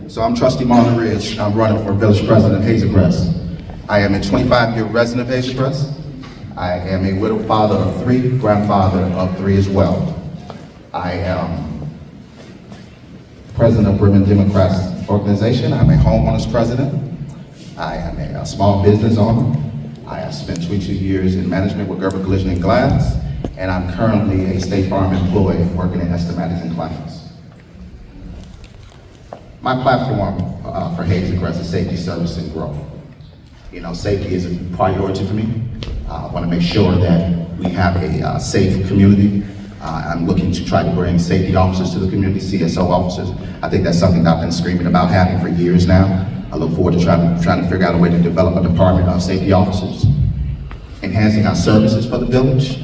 So I'm trustee Marlon Rias. I'm running for village president of Hazel Crest. I am a 25-year resident of Hazel Crest. I am a widowed father of 3, grandfather of 3 as well. I am president of Women Democrats organization. I'm a homeowners president. I am a small business owner. I have spent 22 years in management with Gerber Collision and Glass, and I'm currently a State Farm employee working in estimatics and claims. My platform for Hazel Crest is safety, service, and growth. You know, safety is a priority for me. I want to make sure that we have a safe community. I'm looking to try to bring safety officers to the community, CSO officers. I think that's something that I've been screaming about having for years now. I look forward to trying to figure out a way to develop a department of safety officers, enhancing our services for the village,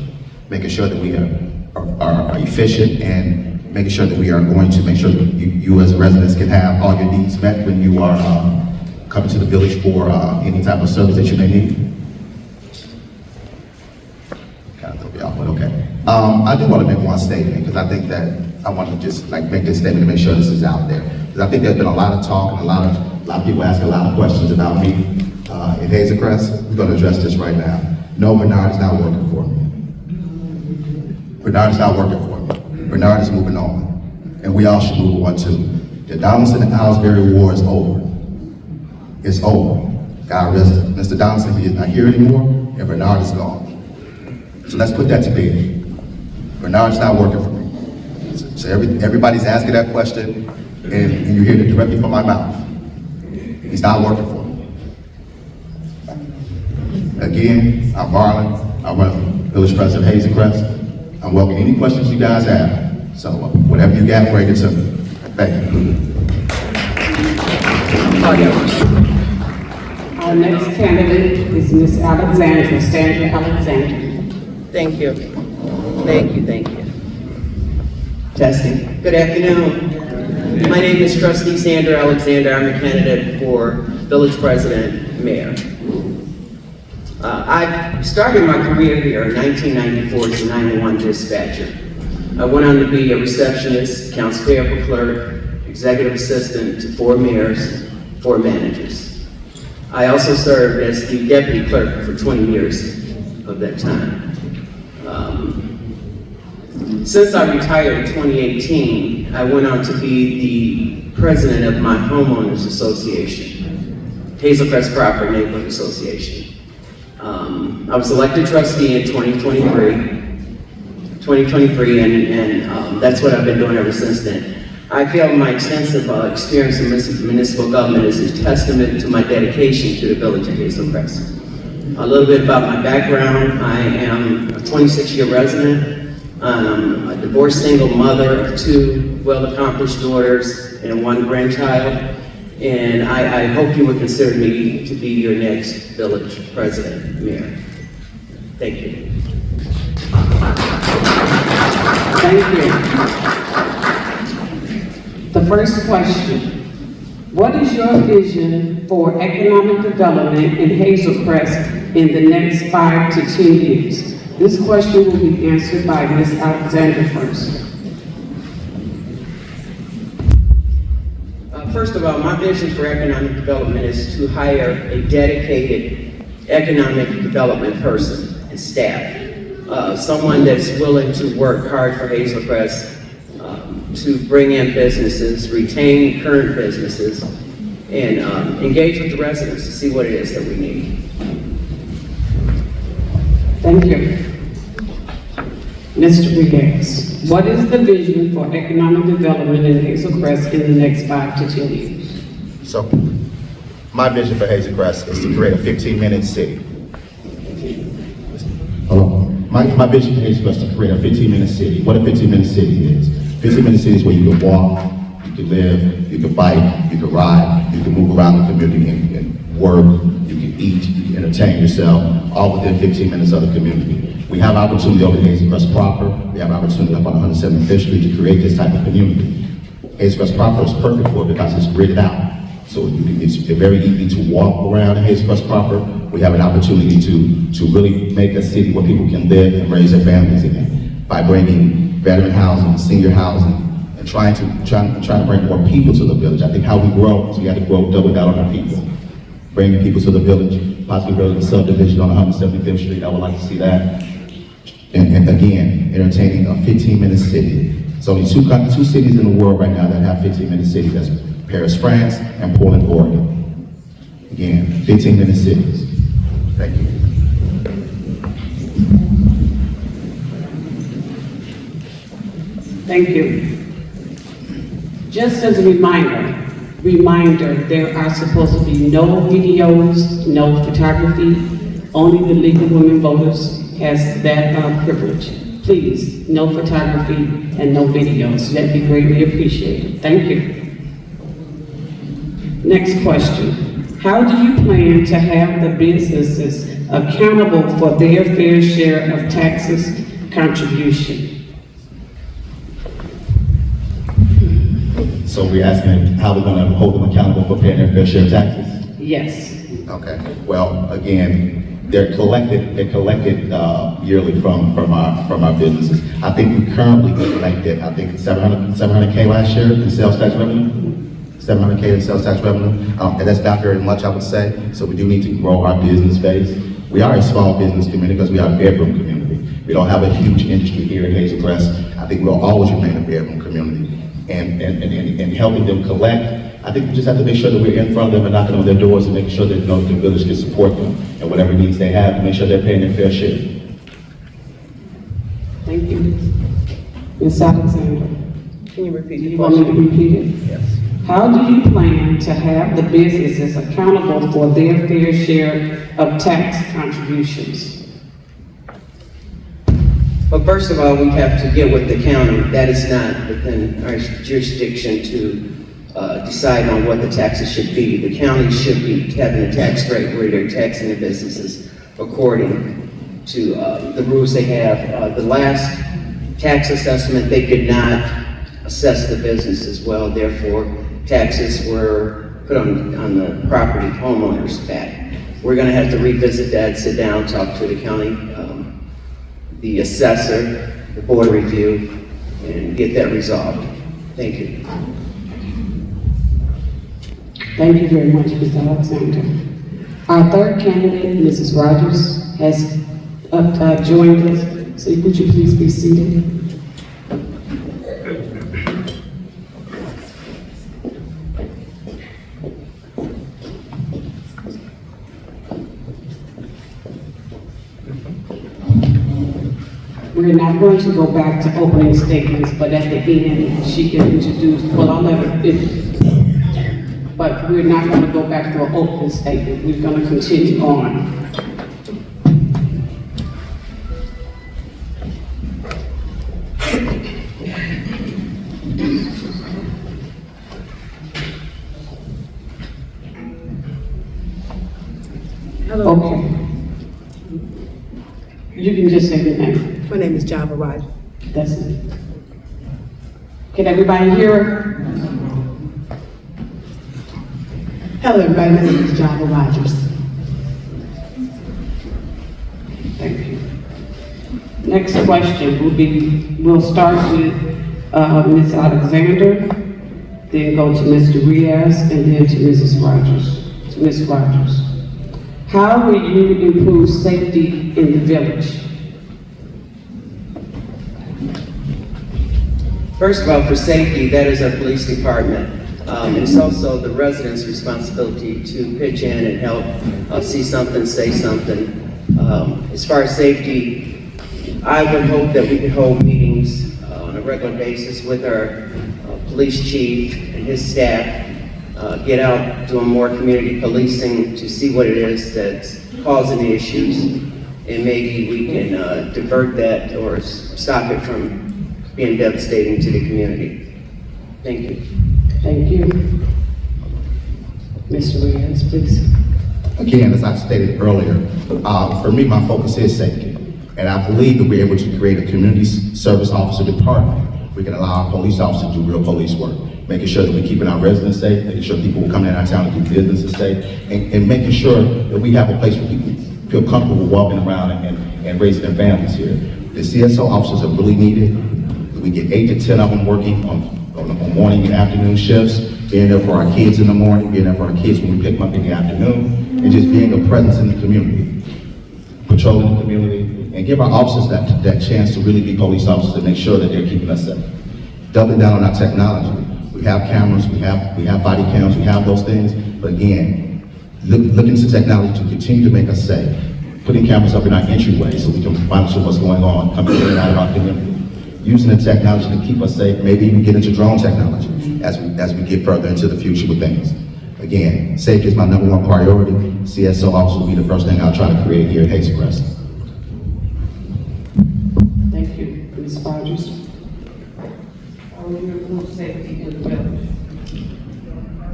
making sure that we are efficient, and making sure that we are going to make sure that you as residents can have all your needs met when you are coming to the village for any type of service that you may need. Kind of threw me off, but okay. I do want to make one statement, because I think that I want to just make this statement to make sure this is out there. Because I think there's been a lot of talk and a lot of people asking a lot of questions about me in Hazel Crest. We're going to address this right now. No, Bernard is not working for me. Bernard is not working for me. Bernard is moving on, and we all should move on too. The Donaldson and Ellsbury war is over. It's over. God rest him. Mr. Donaldson, he is not here anymore, and Bernard is gone. So let's put that to bed. Bernard's not working for me. So everybody's asking that question, and you hear it directly from my mouth. He's not working for me. Again, I'm Marlon. I run village president of Hazel Crest. I'm welcoming any questions you guys have. So whatever you got, bring it to me. Thank you. Our next candidate is Ms. Alexander, Sandra Alexander. Thank you. Thank you, thank you. Testing. Good afternoon. My name is trustee Sandra Alexander. I'm a candidate for village president, mayor. I started my career here in 1994 as a 911 dispatcher. I went on to be a receptionist, accounts payable clerk, executive assistant to 4 mayors, 4 managers. I also served as the deputy clerk for 20 years of that time. Since I retired in 2018, I went on to be the president of my homeowners association, Hazel Crest Proper Neighborhood Association. I was elected trustee in 2023, and that's what I've been doing ever since then. I feel my extensive experience in municipal government is a testament to my dedication to the village of Hazel Crest. A little bit about my background. I am a 26-year resident. A divorced single mother of 2 well-accomplished daughters and 1 grandchild. And I hope you would consider me to be your next village president, mayor. Thank you. Thank you. The first question. What is your vision for economic development in Hazel Crest in the next 5 to 10 years? This question will be answered by Ms. Alexander first. First of all, my vision for economic development is to hire a dedicated economic development person and staff. Someone that's willing to work hard for Hazel Crest, to bring in businesses, retain current businesses, and engage with the residents to see what it is that we need. Thank you. Mr. Rias, what is the vision for economic development in Hazel Crest in the next 5 to 10 years? So, my vision for Hazel Crest is to create a 15-minute city. My vision for Hazel Crest is to create a 15-minute city. What a 15-minute city is. 15-minute city is where you can walk, you can live, you can bike, you can ride, you can move around the community and work, you can eat, you can entertain yourself, all within 15 minutes of the community. We have opportunity over at Hazel Crest proper. We have opportunity up on 175th Street to create this type of community. Hazel Crest proper is perfect for it because it's gridded out. So it's very easy to walk around in Hazel Crest proper. We have an opportunity to really make a city where people can live and raise their families in by bringing veteran housing, senior housing, and trying to bring more people to the village. I think how we grow is we have to grow, double down on our people. Bringing people to the village, possibly building a subdivision on 175th Street, I would like to see that. And again, entertaining a 15-minute city. There's only two cities in the world right now that have 15-minute cities. That's Paris, France, and Portland, Oregon. Again, 15-minute cities. Thank you. Thank you. Just as a reminder, there are supposed to be no videos, no photography. Only the League of Women Voters has that privilege. Please, no photography and no videos. That'd be greatly appreciated. Thank you. Next question. How do you plan to have the businesses accountable for their fair share of taxes contribution? So we're asking how we're going to hold them accountable for paying their fair share of taxes? Yes. Okay. Well, again, they're collected yearly from our businesses. I think we currently collected, I think it's 700K last year in sales tax revenue. 700K in sales tax revenue, and that's not very much, I would say. So we do need to grow our business base. We are a small business community because we are a bedroom community. We don't have a huge industry here in Hazel Crest. I think we'll always remain a bedroom community. And helping them collect, I think we just have to make sure that we're in front of them and knocking on their doors and making sure that the village can support them and whatever needs they have to make sure they're paying their fair share. Thank you. Ms. Alexander. Can you repeat Do the you want me to question? repeat it? Yes. How do you plan to have the businesses accountable for their fair share of tax contributions? Well, first of all, we have to get with the county. That is not within our jurisdiction to decide on what the taxes should be. The county should be having a tax rate where they're taxing the businesses according to the rules they have. The last tax assessment, they could not assess the businesses well, therefore taxes were put on the property homeowners back. We're gonna have to revisit that, sit down, talk to the county, the assessor, the board review, and get that resolved. Thank you. Thank you very much, Mr. Alexander. Our third candidate, Mrs. Rogers, has joined us. So would you please be seated? We're not going to go back to opening statements, but at the end, she can introduce, well, I'll let her, but we're not going to go back to an opening statement. We're going to continue on. Hello, Okay. You can just say your name. my name is Java Rogers. That's it. Can everybody hear her? Hello, everybody. My name is Java Rogers. Thank you. Next question will be, we'll start with Ms. Alexander, then go to Mr. Rias, and then to Mrs. Rogers, to Ms. Rogers. How will you improve safety in the village? First of all, for safety, that is our police department. It's also the residents' responsibility to pitch in and help see something, say something. As far as safety, I would hope that we could hold meetings on a regular basis with our police chief and his staff, get out doing more community policing to see what it is that's causing the issues, and maybe we can divert that or stop it from being devastating to the community. Thank you. Thank you. Mr. Rias, please. Again, as I stated earlier, for me, my focus is safety. And I believe that we're able to create a community service officer department. We can allow our police officers to do real police work, making sure that we're keeping our residents safe, making sure people who come in our town to do business is safe, and making sure that we have a place where people feel comfortable walking around and raising their families here. The CSO officers are really needed. We get 8 to 10 of them working on on the morning and afternoon shifts, being there for our kids in the morning, being there for our kids when we pick them up in the afternoon, and just being a presence in the community, patrolling the community, and give our officers that chance to really be police officers and make sure that they're keeping us safe. Doubling down on our technology. We have cameras, we have body cams, we have those things, but again, look into technology to continue to make us safe. Putting cameras up in our entryway so we can monitor what's going on, coming in and out of our community. Using the technology to keep us safe, maybe even get into drone technology as we get further into the future with things. Again, safety is my #1 priority. CSO officer will be the first thing I'll try to create here at Hazel Crest. Thank you, Ms. Rogers. How will you improve safety in the village?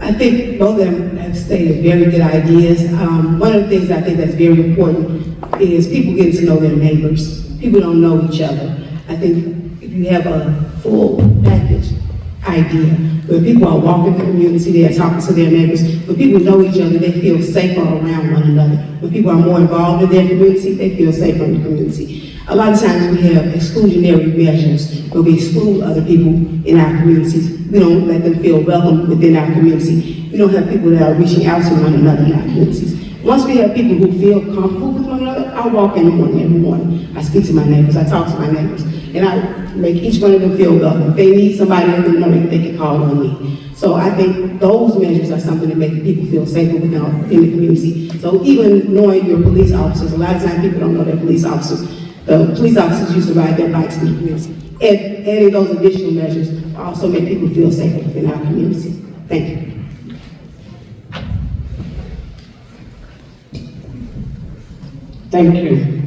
I think both of them have stated very good ideas. One of the things I think that's very important is people getting to know their neighbors. People don't know each other. I think if you have a full package idea, where people are walking the community, they are talking to their neighbors, when people know each other, they feel safer around one another. When people are more involved in their community, they feel safer in the community. A lot of times we have exclusionary measures where we exclude other people in our communities. We don't let them feel welcome within our community. We don't have people that are reaching out to one another in our communities. Once we have people who feel comfortable with one another, I walk in the morning every morning. I speak to my neighbors, I talk to my neighbors, and I make each one of them feel welcome. If they need somebody, let them know they can call on me. So I think those measures are something that make people feel safer in the community. So even knowing your police officers, a lot of times people don't know their police officers. The police officers used to ride their bikes in the community. Adding those additional measures also make people feel safer within our community. Thank you. Thank you.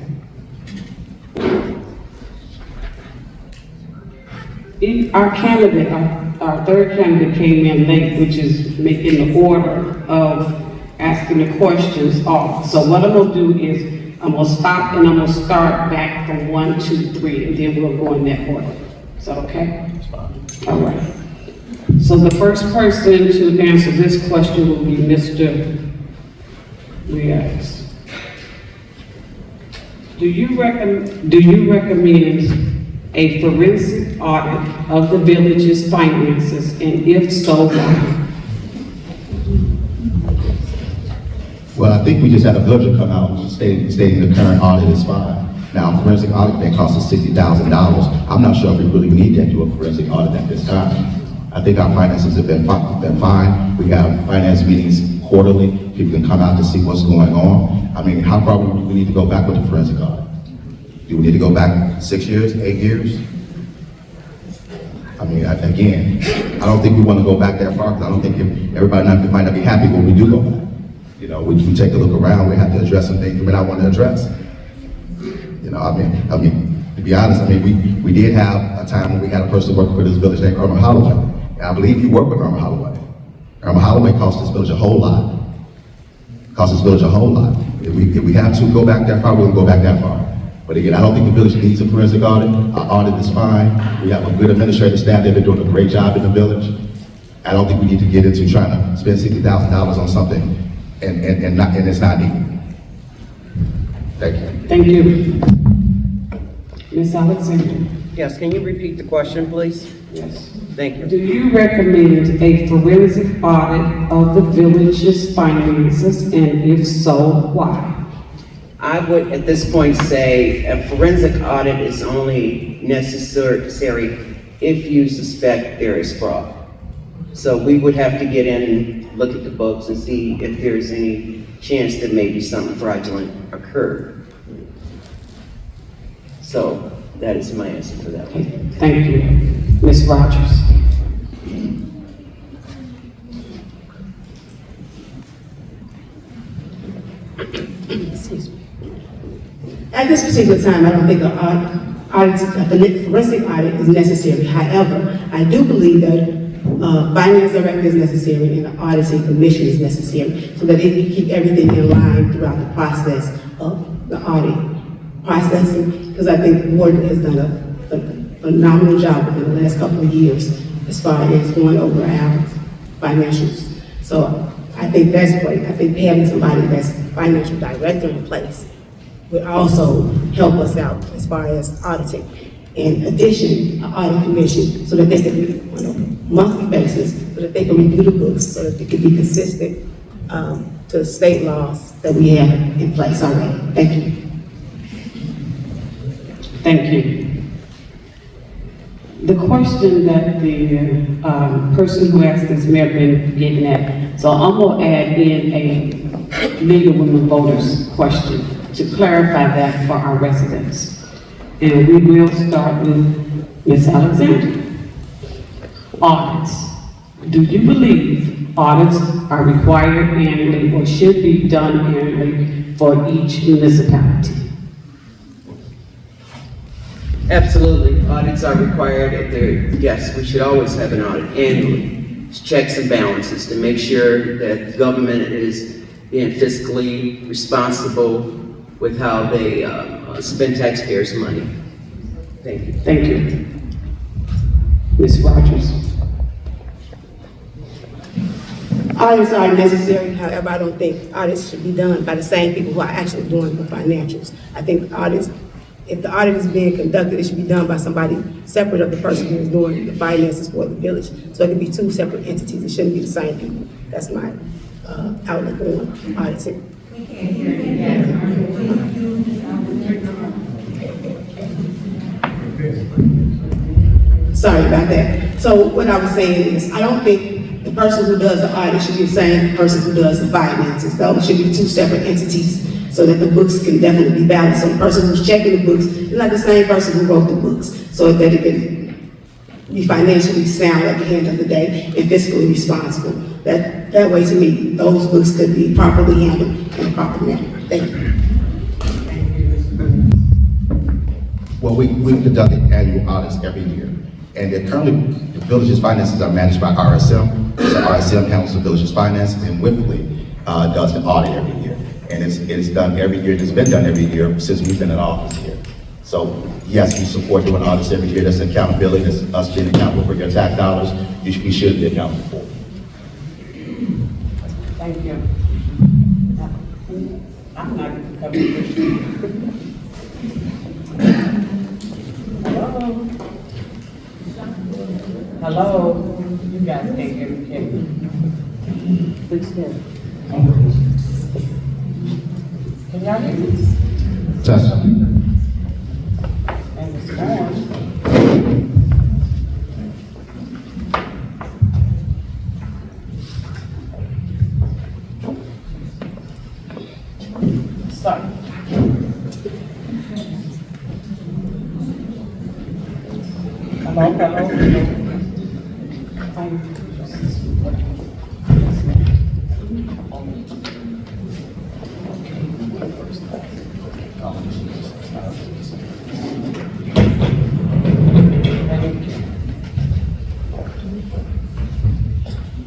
Our candidate, our third candidate came in late, which is making the order of asking the questions off. So what I'm gonna do is, I'm gonna stop and I'm gonna start back from 1, 2, 3, and then we'll go in that order. Is that okay? All right. So the first person to answer this question will be Mr. Rias. Do you recommend a forensic audit of the village's finances, and if so, why? Well, I think we just had a budget come out stating the current audit is fine. Now, forensic audit may cost us $60,000. I'm not sure if we really need to do a forensic audit at this time. I think our finances have been fine. We have finance meetings quarterly. People can come out to see what's going on. I mean, how far do we need to go back with the forensic audit? Do we need to go back 6 years, 8 years? I mean, again, I don't think we want to go back that far, because I don't think everybody might not be happy when we do go back. You know, we take a look around, we have to address some things we may not want to address. You know, I mean, to be honest, I mean, we did have a time when we had a person working for this village named Irma Holloway. And I believe you worked with Irma Holloway. Irma Holloway cost this village a whole lot. If we have to go back that far, we'll go back that far. But again, I don't think the village needs a forensic audit. Our audit is fine. We have a good administrative staff. They've been doing a great job in the village. I don't think we need to get into trying to spend $60,000 on something and it's not needed. Thank you. Thank you. Ms. Alexander? Yes, can you repeat the question, please? Yes. Thank you. Do you recommend a forensic audit of the village's finances, and if so, why? I would, at this point, say a forensic audit is only necessary if you suspect there is fraud. So we would have to get in and look at the books and see if there's any chance that maybe something fraudulent occurred. So that is my answer for that one. Thank you. Ms. Rogers? Excuse me. At this particular time, I don't think a forensic audit is necessary. However, I do believe that finance director is necessary and an auditing commission is necessary so that it can keep everything in line throughout the process of the audit processing, because I think the board has done a phenomenal job within the last couple of years as far as going over our financials. So I think that's great. I think having somebody that's financial director in place would also help us out as far as auditing. In addition, an audit commission, so that they can meet on a monthly basis, so that they can review the books, so that it can be consistent to the state laws that we have in place already. Thank you. Thank you. The question that the person who asked this may have been getting at, so I'm gonna add in a League of Women Voters question to clarify that for our residents. And we will start with Ms. Alexander. Audits. Do you believe audits are required annually or should be done annually for each municipality? Absolutely, audits are required if they're, yes, we should always have an audit annually. It's checks and balances to make sure that government is being fiscally responsible with how they spend taxpayers' money. Thank you. Thank you. Ms. Rogers. Audits are necessary, however, I don't think audits should be done by the same people who are actually doing the financials. I think audits, if the audit is being conducted, it should be done by somebody separate of the person who is doing the finances for the village. So it can be two separate entities, it shouldn't be the same people. That's my outlook on auditing. Sorry about that. So what I was saying is, I don't think the person who does the audit should be the same person who does the finances. Those should be two separate entities so that the books can definitely be balanced. So the person who's checking the books is not the same person who wrote the books, so that it can be financially sound at the end of the day and fiscally responsible. That way, to me, those books could be properly handled in a proper manner. Thank you. Well, we conduct annual audits every year. And they're currently, the village's finances are managed by RSM. So RSM handles the village's finances, and Whipley does the audit every year. And it's done every year, it's been done every year since we've been in office here. So yes, we support doing audits every year. That's accountability, that's us being accountable for your tax dollars. We should be accountable for. Thank you. I'm not covering this. Hello? Hello? You guys can't hear me, can you? Please stand. Can y'all hear me? Test. And it's on. Start. Hello.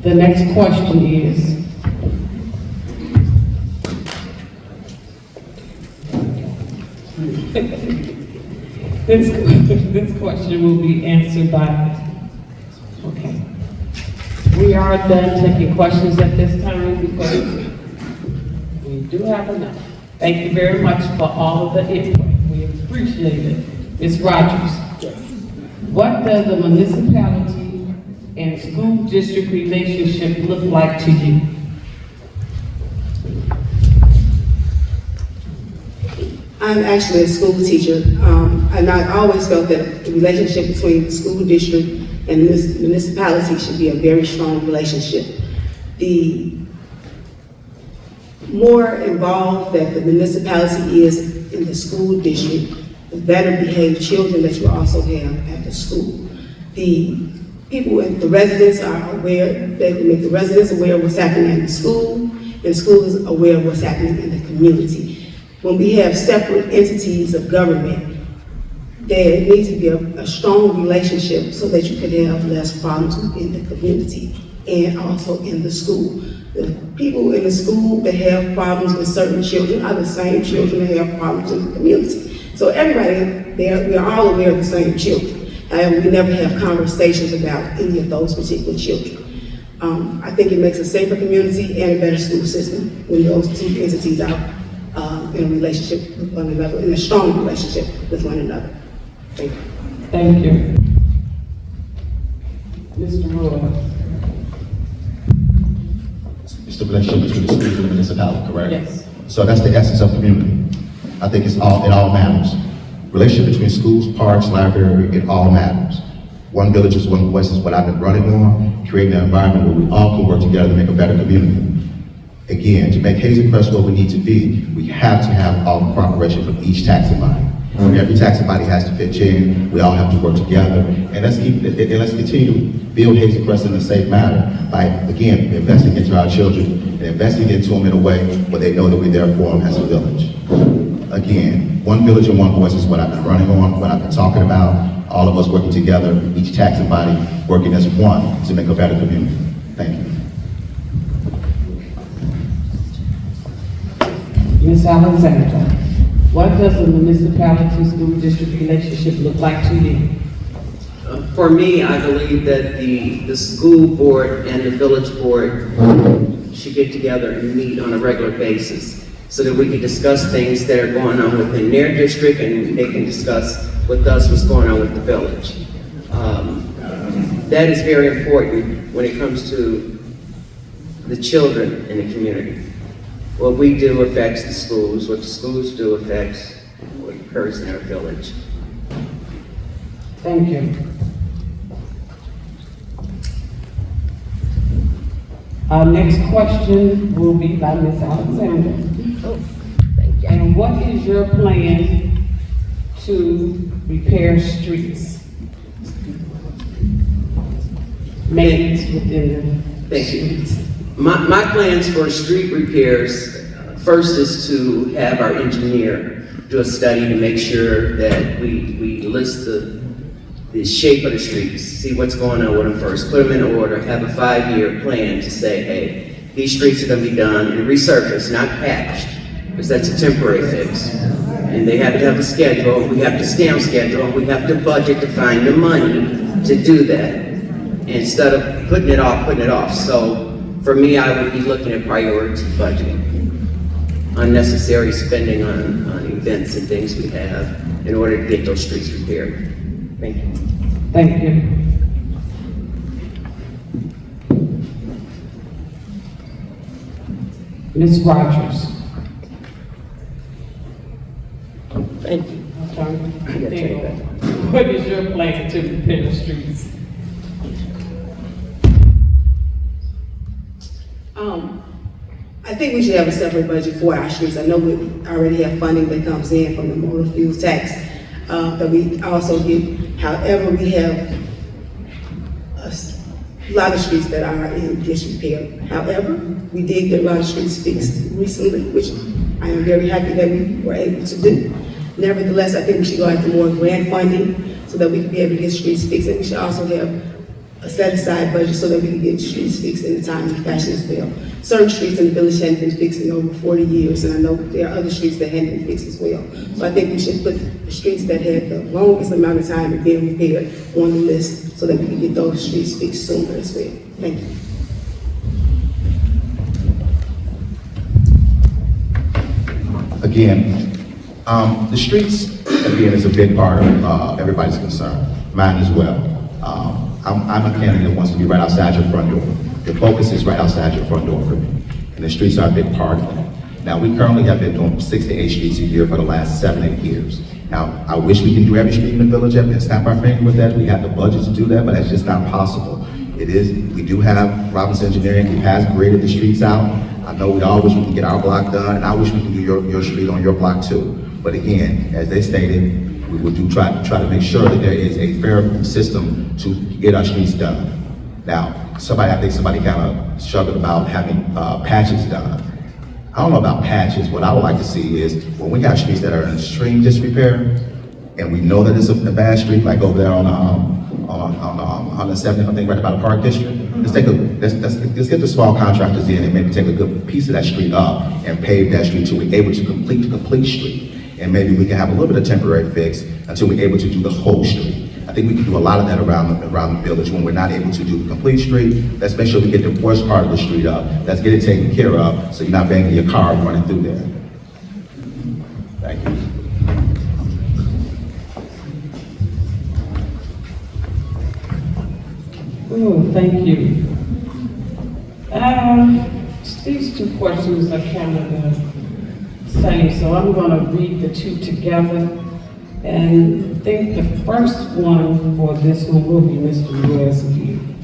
The next question is, this question will be answered by, okay. We are done taking questions at this time because we do have enough. Thank you very much for all of the input. We appreciate it. Ms. Rogers. Yes. What does the municipality and school district relationship look like to you? I'm actually a school teacher, and I always felt that the relationship between the school district and the municipality should be a very strong relationship. The more involved that the municipality is in the school district, the better behaved children that you also have at the school. The people and the residents are aware, they make the residents aware of what's happening in the school, and the school is aware of what's happening in the community. When we have separate entities of government, there needs to be a strong relationship so that you can have less problems in the community and also in the school. The people in the school that have problems with certain children are the same children that have problems in the community. So everybody there, we are all aware of the same children. And we never have conversations about any of those particular children. I think it makes a safer community and a better school system when those two entities are in a relationship with one another, in a strong relationship with one another. Thank you. Thank you. Mr. Roy. It's the relationship between the schools and the municipality, correct? Yes. So that's the essence of community. I think it all matters. Relationship between schools, parks, library, it all matters. One village is one voice is what I've been running on, creating an environment where we all can work together to make a better community. Again, to make Hazel Crest what we need to be, we have to have all the cooperation from each taxing body. Every taxing body has to pitch in, we all have to work together, and let's continue to build Hazel Crest in a safe manner by, again, investing into our children and investing into them in a way where they know that we're there for them as a village. Again, one village and one voice is what I've been running on, what I've been talking about, all of us working together, each taxing body working as one to make a better community. Thank you. Ms. Alexander, what does the municipality-school district relationship look like to you? For me, I believe that the school board and the village board should get together and meet on a regular basis so that we can discuss things that are going on within their district and they can discuss with us what's going on with the village. That is very important when it comes to the children in the community. What we do affects the schools, what the schools do affects what occurs in our village. Thank you. Our next question will be by Ms. Alexander. Thank you. And what is your plan to repair streets? Maintenance within the Thank you. streets. My plans for street repairs, first is to have our engineer do a study to make sure that we list the shape of the streets, see what's going on with them first, put them in order, have a 5-year plan to say, hey, these streets are gonna be done and resurfaced, not patched, because that's a temporary fix. And they have to have a schedule, we have to stay on schedule, we have to budget to find the money to do that, instead of putting it off. So for me, I would be looking at priority budgeting, unnecessary spending on events and things we have in order to get those streets repaired. Thank you. Thank you. Ms. Rogers. Thank you. What is your plan to repair the streets? I think we should have a separate budget for our streets. I know we already have funding that comes in from the motor fuel tax that we also get. However, we have a lot of streets that are in disrepair. However, we did get a lot of streets fixed recently, which I am very happy that we were able to do. Nevertheless, I think we should go after more grant funding so that we can be able to get streets fixed. And we should also have a set-aside budget so that we can get streets fixed in a timely fashion as well. Certain streets in the village hadn't been fixed in over 40 years, and I know there are other streets that hadn't been fixed as well. So I think we should put the streets that had the longest amount of time of being repaired on the list so that we can get those streets fixed sooner as well. Thank you. Again, the streets, again, is a big part of everybody's concern, mine as well. I'm a candidate that wants to be right outside your front door. The focus is right outside your front door for me, and the streets are a big part of it. Now, we currently have been doing 6 to 8 streets a year for the last 7, 8 years. Now, I wish we can do every street in the village and snap our finger with that. We have the budget to do that, but that's just not possible. We do have Robinson Engineering who has graded the streets out. I know we all wish we can get our block done, and I wish we can do your street on your block too. But again, as they stated, we will try to make sure that there is a fair system to get our streets done. Now, I think somebody kind of struggled about having patches done. I don't know about patches. What I would like to see is when we got streets that are in extreme disrepair, and we know that it's a bad street, like over there on the 70th, I think right about the Park District. Let's get the small contractors in and maybe take a good piece of that street up and pave that street till we're able to complete the complete street. And maybe we can have a little bit of temporary fix until we're able to do the whole street. I think we can do a lot of that around the village when we're not able to do the complete street. Let's make sure we get the worst part of the street up. Let's get it taken care of so you're not banging your car running through there. Thank you. Oh, thank you. These two questions are kind of the same, so I'm going to read the two together. And I think the first one for this one will be Mr. Rias again.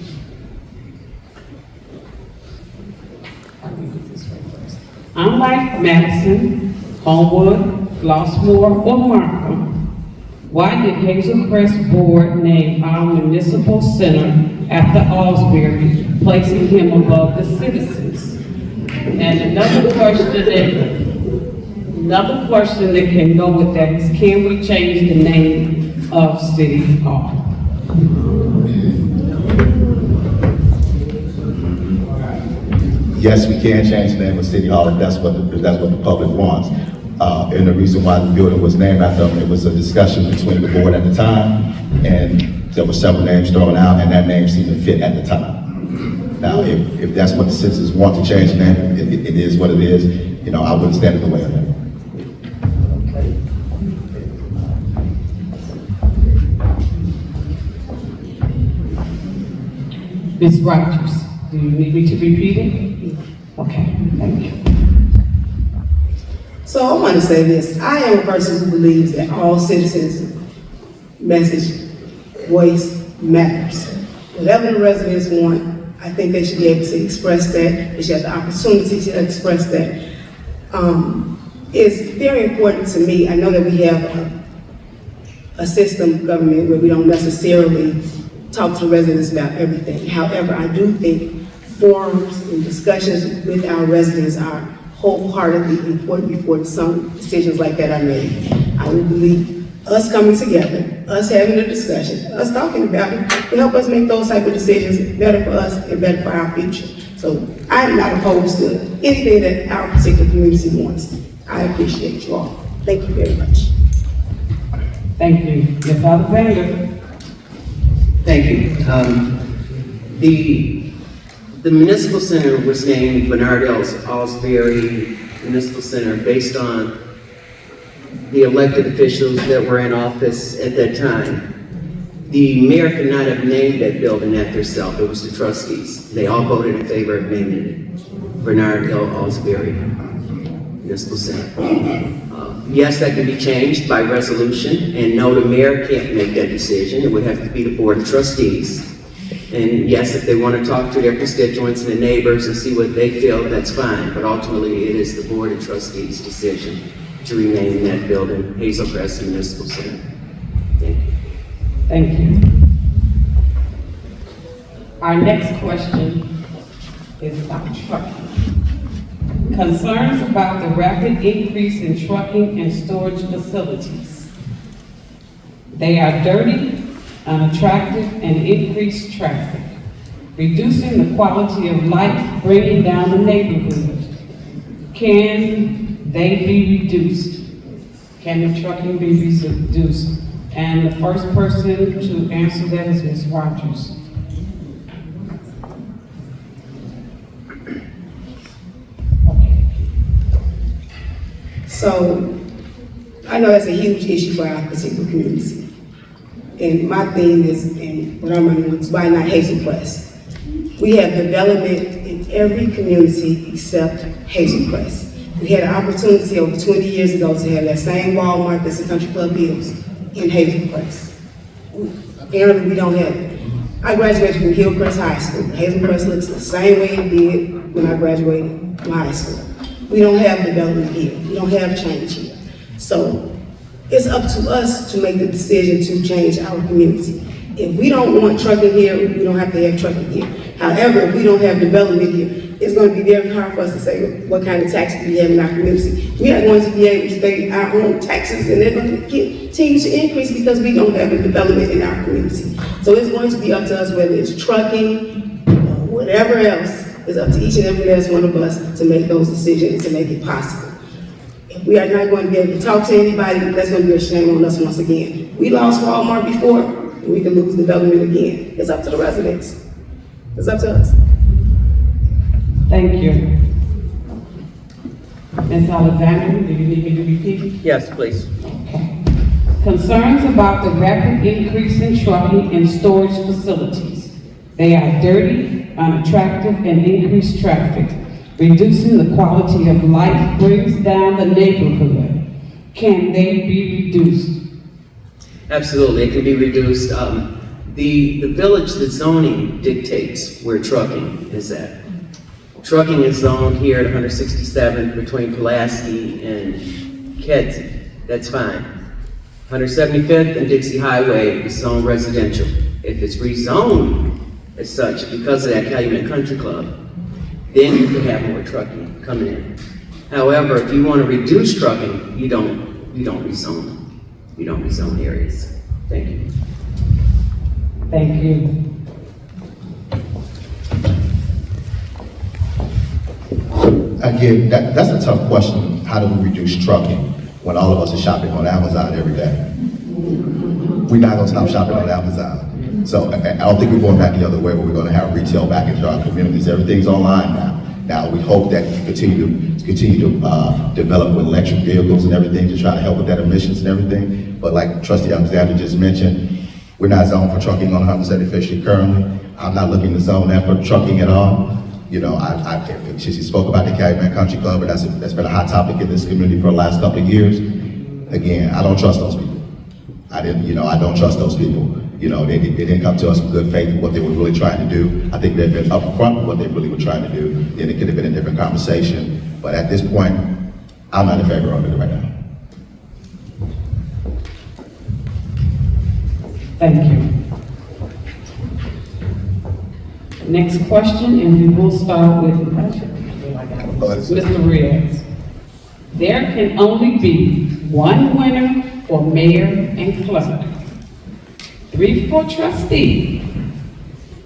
I'll read it this way first. Unlike Madison, Homewood-Flossmoor, or Markham, why did Hazel Crest Board name our municipal center after Alsbury, placing him above the citizens? And another question that can go with that is, can we change the name of City Hall? Yes, we can change the name of City Hall if that's what the public wants. And the reason why the building was named after him, it was a discussion between the board at the time, and there were several names thrown out, and that name seemed to fit at the time. Now, if that's what the citizens want to change the name, it is what it is. You know, I wouldn't stand in the way of that. Ms. Rogers, do you need me to repeat it? Okay, thank you. So I want to say this. I am a person who believes that all citizens' message, voice matters. Whatever the residents want, I think they should be able to express that. They should have the opportunity to express that. It's very important to me. I know that we have a system of government where we don't necessarily talk to residents about everything. However, I do think forums and discussions with our residents are wholeheartedly important before some decisions like that are made. I would believe us coming together, us having a discussion, us talking about it, will help us make those type of decisions better for us and better for our future. So I'm not opposed to anything that our particular community wants. I appreciate you all. Thank you very much. Thank you. Ms. Alexander. Thank you. The municipal center was named Bernard Alsbury Municipal Center based on the elected officials that were in office at that time. The mayor could not have named that building after herself. It was the trustees. They all voted in favor of naming it Bernard Alsbury Municipal Center. Yes, that can be changed by resolution, and no, the mayor can't make that decision. It would have to be the board of trustees. And yes, if they want to talk to their constituents and the neighbors and see what they feel, that's fine. But ultimately, it is the board of trustees' decision to rename that building Hazel Crest Municipal Center. Thank you. Thank you. Our next question is about trucking. Concerns about the rapid increase in trucking and storage facilities. They are dirty, unattractive, and increase traffic, reducing the quality of life, bringing down the neighborhood. Can they be reduced? Can the trucking be reduced? And the first person to answer that is Ms. Rogers. So I know that's a huge issue for our particular community. And my thing is, and what I'm running is why not Hazel Crest? We have development in every community except Hazel Crest. We had an opportunity over 20 years ago to have that same Walmart that's in Country Club Hills in Hazel Crest. Apparently we don't have it. I graduated from Hillcrest High School. Hazel Crest looks the same way it did when I graduated from high school. We don't have development here. We don't have change here. So it's up to us to make the decision to change our community. If we don't want trucking here, we don't have to have trucking here. However, if we don't have development here, it's going to be very hard for us to say what kind of taxes we have in our community. We are going to be able to pay our own taxes, and they're going to continue to increase because we don't have the development in our community. So it's going to be up to us, whether it's trucking or whatever else. It's up to each and every last one of us to make those decisions, to make it possible. If we are not going to be able to talk to anybody, that's going to be a shame on us once again. We lost Walmart before, and we can lose development again. It's up to the residents. It's up to us. Thank you. Ms. Alexander, do you need me to repeat? Yes, please. Okay. Concerns about the rapid increase in trucking and storage facilities. They are dirty, unattractive, and increase traffic. Reducing the quality of life brings down the neighborhood. Can they be reduced? Absolutely, it can be reduced. The village, the zoning dictates where trucking is at. Trucking is zoned here at 167th between Pulaski and Kedzie. That's fine. 175th and Dixie Highway is zoned residential. If it's rezoned as such because of that Calumet Country Club, then you can have more trucking coming in. However, if you want to reduce trucking, you don't rezone. You don't rezone areas. Thank you. Thank you. Again, that's a tough question. How do we reduce trucking when all of us are shopping on Amazon every day? We're not gonna stop shopping on Amazon. So I don't think we're going back the other way where we're gonna have retail back into our communities. Everything's online now. Now, we hope that we continue to develop with electric vehicles and everything to try to help with that emissions and everything. But like Trustee Alexander just mentioned, we're not zoned for trucking on 175th Street currently. I'm not looking to zone that for trucking at all. You know, she spoke about the Calumet Country Club, and that's been a hot topic in this community for the last couple of years. Again, I don't trust those people. I don't trust those people. You know, they didn't come to us with good faith with what they were really trying to do. I think they've been upfront with what they really were trying to do. Then it could have been a different conversation. But at this point, I'm not in favor of it right now. Thank you. Next question, and we will start with Mr. Rias. There can only be one winner for mayor and clerk. 3 for trustee.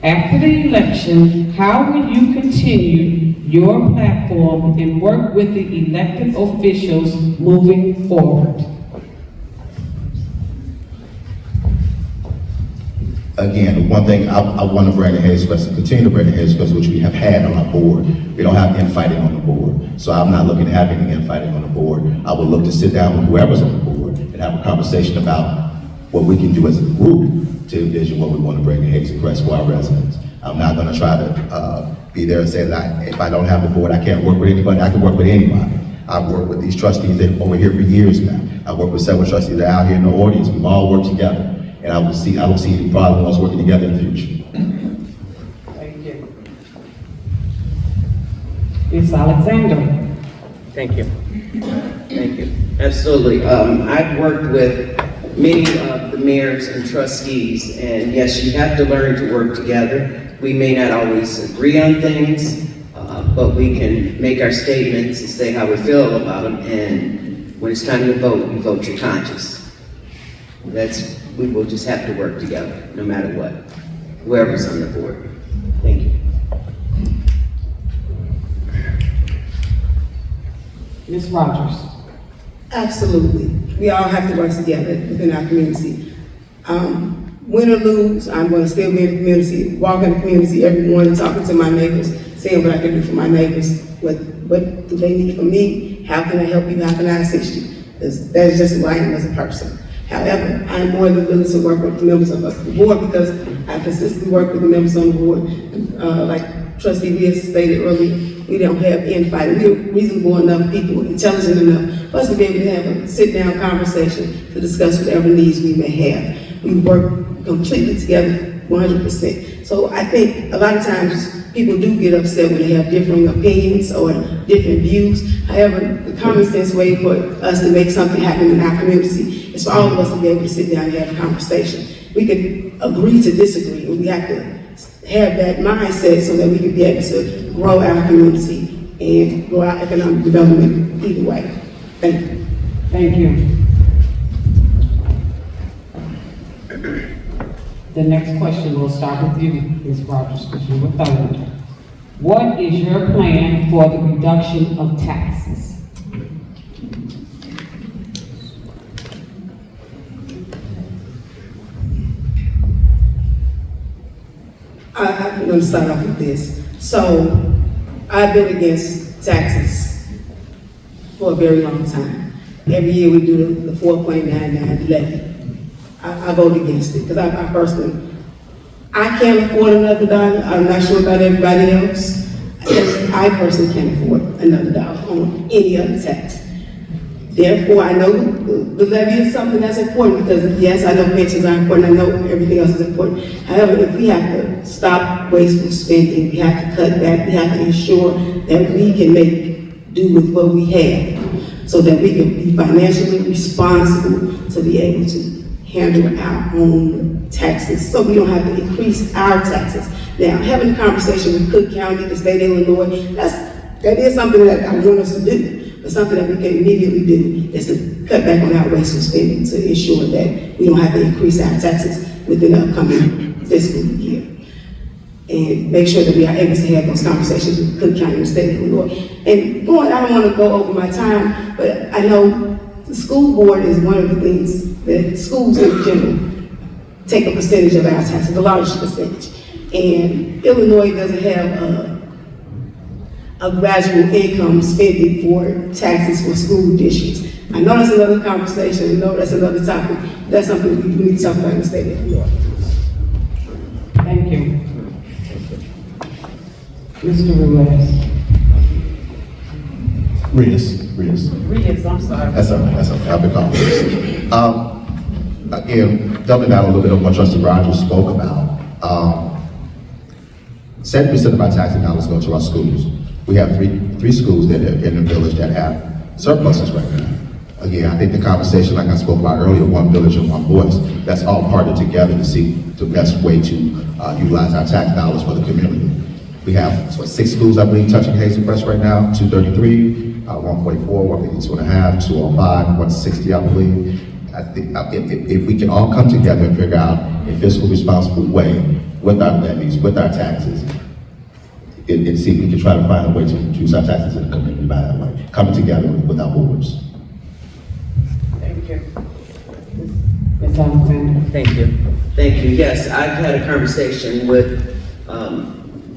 After the election, how will you continue your platform and work with the elected officials moving forward? Again, one thing I want to bring to Hazel Crest and continue to bring to Hazel Crest, which we have had on our board. We don't have infighting on the board. So I'm not looking to have any infighting on the board. I would look to sit down with whoever's on the board and have a conversation about what we can do as a group to envision what we want to bring to Hazel Crest for our residents. I'm not going to try to be there and say that if I don't have the board, I can't work with anybody. I can work with anybody. I've worked with these trustees that are over here for years now. I've worked with several trustees that are out here in the audience. We've all worked together. And I don't see any problem with us working together in the future. Thank you. Ms. Alexander. Thank you. Thank you. Absolutely. I've worked with many of the mayors and trustees, and yes, you have to learn to work together. We may not always agree on things, but we can make our statements and say how we feel about them, and when it's time to vote, you vote your conscience. We will just have to work together, no matter what, whoever's on the board. Thank you. Ms. Rogers. Absolutely. We all have to work together within our community. Win or lose, I'm going to still be in the community, walk in the community every morning, talking to my neighbors, seeing what I can do for my neighbors. What do they need from me? How can I help you? How can I assist you? Because that's just who I am as a person. However, I'm more than willing to work with the members of the board because I consistently work with the members on the board. Like Trustee Rias stated earlier, we don't have infighting. We're reasonable enough people, intelligent enough for us to be able to have a sit-down conversation to discuss whatever needs we may have. We work completely together, 100%. So I think a lot of times people do get upset when they have differing opinions or different views. However, the common sense way for us to make something happen in our community is for all of us to be able to sit down and have a conversation. We can agree to disagree, and we have to have that mindset so that we can be able to grow our community and grow our economic development either way. Thank you. Thank you. The next question will start with you, Ms. Rogers, because you were third. What is your plan for the reduction of taxes? I'm going to start off with this. So, I've been against taxes for a very long time. Every year we do the 4.99 levy. I vote against it because I personally, I can't afford another dollar. I'm not sure about everybody else. I personally can't afford another dollar on any other tax. Therefore, I know the levy is something that's important because yes, I know pensions are important. I know everything else is important. However, if we have to stop wasteful spending, we have to cut back, we have to ensure that we can make do with what we have so that we can be financially responsible to be able to handle our own taxes so we don't have to increase our taxes. Now, having a conversation with Cook County, the state of Illinois, that is something that I want us to do. But something that we can immediately do is to cut back on our wasteful spending to ensure that we don't have to increase our taxes within the upcoming fiscal year. And make sure that we are able to have those conversations with Cook County and the state of Illinois. And going, I don't want to go over my time, but I know the school board is one of the things that schools in general take a percentage of our taxes, the largest percentage. And Illinois doesn't have a gradual income spending for taxes for school districts. I know that's another conversation, I know that's another topic. That's something we need to talk about in the state of Illinois. Thank you. Mr. Rias. Rias, I'm sorry. That's okay, I'll be calm. Again, doubling down a little bit on what Trustee Rogers spoke about. 70% of our taxing dollars go to our schools. We have three schools that are in the village that have surpluses right now. Again, I think the conversation, like I spoke about earlier, one village and one voice, that's all partnered together to see the best way to utilize our tax dollars for the community. We have 6 schools, I believe, touching Hazel Crest right now, 233, 144, 152 and a half, 205, 160, I believe. I think if we can all come together and figure out a fiscal responsible way with our levies, with our taxes, and see if we can try to find a way to reduce our taxes in the community by that way, coming together with our boards. Thank you. Ms. Alexander. Thank you. Thank you. Yes, I've had a conversation with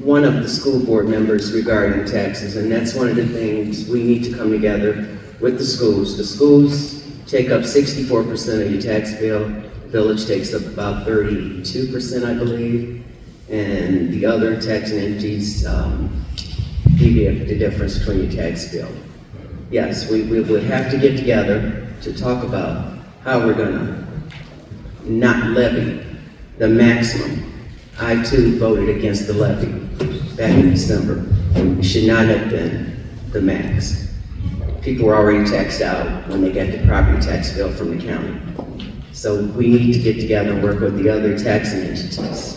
one of the school board members regarding taxes, and that's one of the things we need to come together with the schools. The schools take up 64% of your tax bill. The village takes up about 32%, I believe, and the other taxing entities deviate the difference between your tax bill. Yes, we would have to get together to talk about how we're gonna not levy the maximum. I too voted against the levy back in December. It should not have been the max. People were already taxed out when they got the property tax bill from the county. So we need to get together and work with the other taxing entities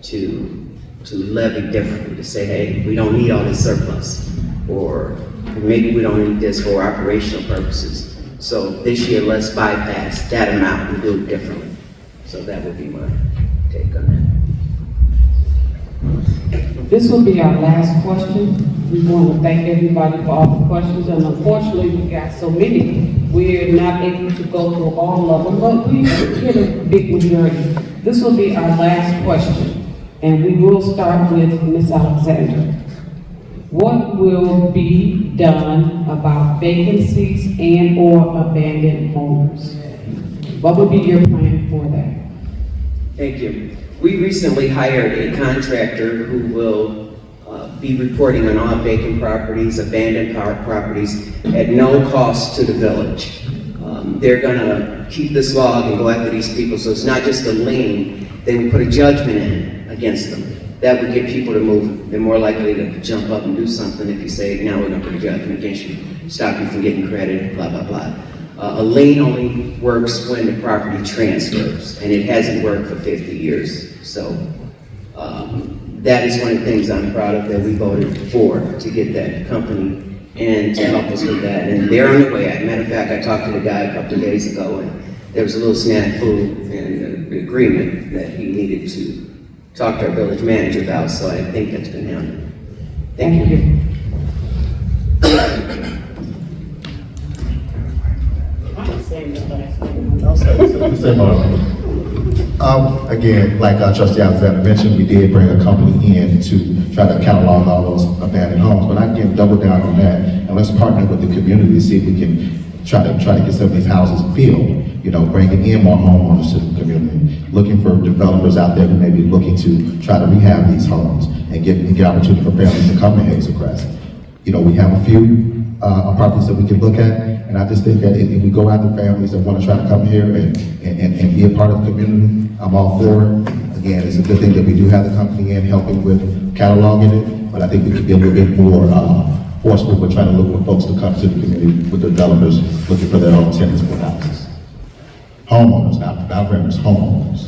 to levy differently, to say, hey, we don't need all this surplus, or maybe we don't need this for operational purposes. So this year, let's bypass that amount and do it differently. So that would be my take on that. This will be our last question. We want to thank everybody for all the questions, and unfortunately, we got so many, we're not able to go through all of them, but we hit a big majority. This will be our last question, and we will start with Ms. Alexander. What will be done about vacancies and/or abandoned homes? What would be your plan for that? Thank you. We recently hired a contractor who will be reporting on all vacant properties, abandoned properties, at no cost to the village. They're gonna keep this log and go after these people, so it's not just a lien, then we put a judgment in against them. That would get people to move. They're more likely to jump up and do something if you say, now we're gonna put a judgment against you, stop you from getting credit, blah, blah, blah. A lien only works when the property transfers, and it hasn't worked for 50 years. So that is one of the things I'm proud of that we voted for, to get that company and to help us with that. And they're on the way. As a matter of fact, I talked to the guy a couple of days ago, and there was a little snafu and an agreement that he needed to talk to our village manager about, so I think that's been handled. Thank you. Again, like Trustee Alexander mentioned, we did bring a company in to try to catalog all those abandoned homes, but I can double down on that, and let's partner with the community to see if we can try to get some of these houses filled, bringing in more homeowners to the community. looking for developers out there who may be looking to try to rehab these homes and get opportunity for families to come to Hazel Crest. You know, we have a few properties that we can look at, and I just think that if we go after families that want to try to come here and be a part of the community, I'm all for it. Again, it's a good thing that we do have the company in helping with cataloging it, but I think we could be a little bit more forceful with trying to look for folks to come to the community with developers looking for their own tenants for houses. Homeowners, not renters, homeowners.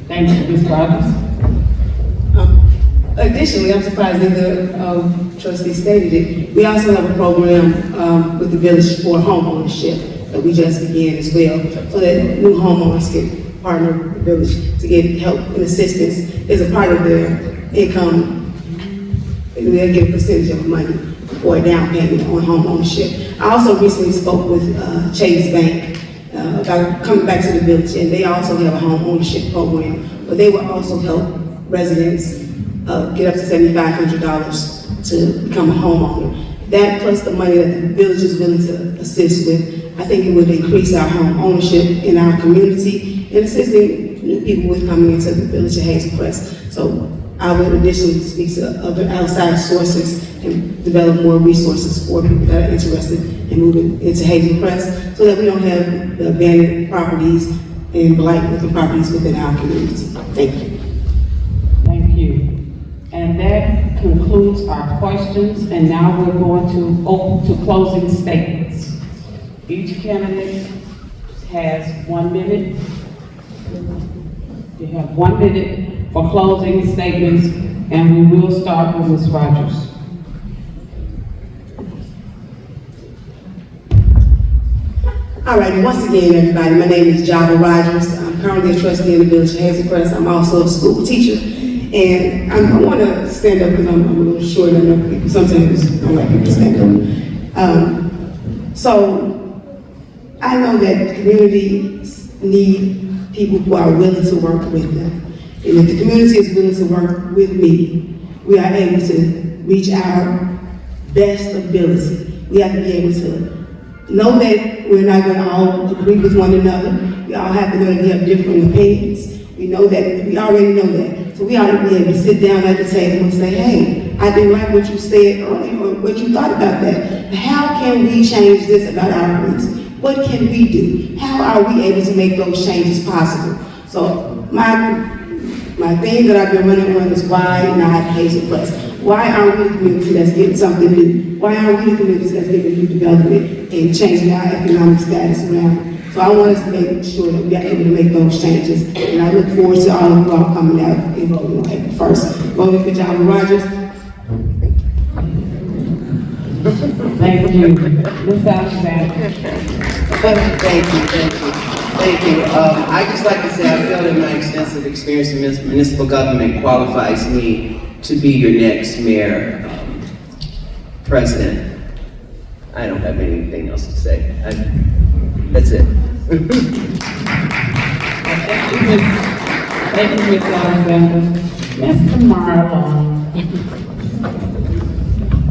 Thank you, Ms. Rogers. Additionally, I'm surprised that the trustee stated it. We also have a program with the village for home ownership that we just began as well, so that new homeowners can partner with the village to get help and assistance as a part of their income. And they'll get a percentage of the money for a down payment on home ownership. I also recently spoke with Chase Bank about coming back to the village, and they also have a home ownership program, but they will also help residents get up to $7,500 to become a homeowner. That plus the money that the village is willing to assist with, I think it would increase our home ownership in our community and assisting new people with coming into the village of Hazel Crest. So I would additionally speak to other outside sources and develop more resources for people that are interested in moving into Hazel Crest, so that we don't have the abandoned properties and blight with the properties within our community. Thank you. Thank you. And that concludes our questions, and now we're going to open to closing statements. Each candidate has 1 minute. You have 1 minute for closing statements, and we will start with Ms. Rogers. All right, once again, everybody, my name is Java Rogers. I'm currently a trustee in the village of Hazel Crest. I'm also a school teacher. And I want to stand up because I'm a little short. I know people sometimes don't like people stand up. So I know that communities need people who are willing to work with them. And if the community is willing to work with me, we are able to reach our best ability. We have to be able to know that we're not going to all agree with one another. We all have to know that we have different opinions. We know that, we already know that. So we ought to be able to sit down at the table and say, hey, I didn't like what you said earlier or what you thought about that. How can we change this about our roots? What can we do? How are we able to make those changes possible? So my theme that I've been running on is why not Hazel Crest? Why aren't we the community that's getting something new? Why aren't we the community that's getting new development and changing our economic status around? So I want us to make sure that we are able to make those changes. And I look forward to all of you all coming out and voting on April 1st. Voting for Java Rogers. Thank you. Ms. Alexander. Thank you. I just like to say I feel that my extensive experience in municipal government qualifies me to be your next mayor, president. I don't have anything else to say. That's it. Thank you, Ms. Alexander. Mr. Marlon.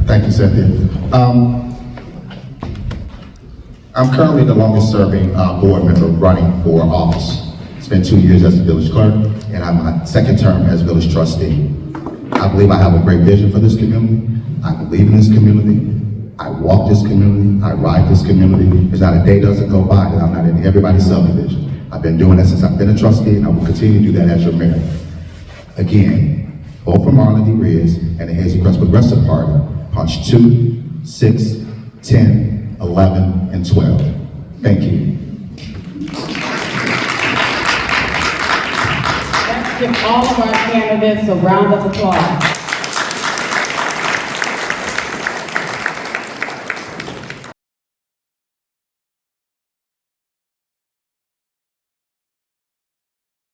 Thank you, Cynthia. I'm currently the longest serving board member running for office. Spent 2 years as a village clerk, and I'm my second term as village trustee. I believe I have a great vision for this community. I believe in this community. I walk this community. I ride this community. There's not a day doesn't go by that I'm not in everybody's subdivision. I've been doing that since I've been a trustee, and I will continue to do that as your mayor. Again, vote for Marlon D. Rias and the Hazel Crest Progressive Party. Punch 2, 6, 10, 11, and 12. Thank you. Let's give all of our candidates a round of applause.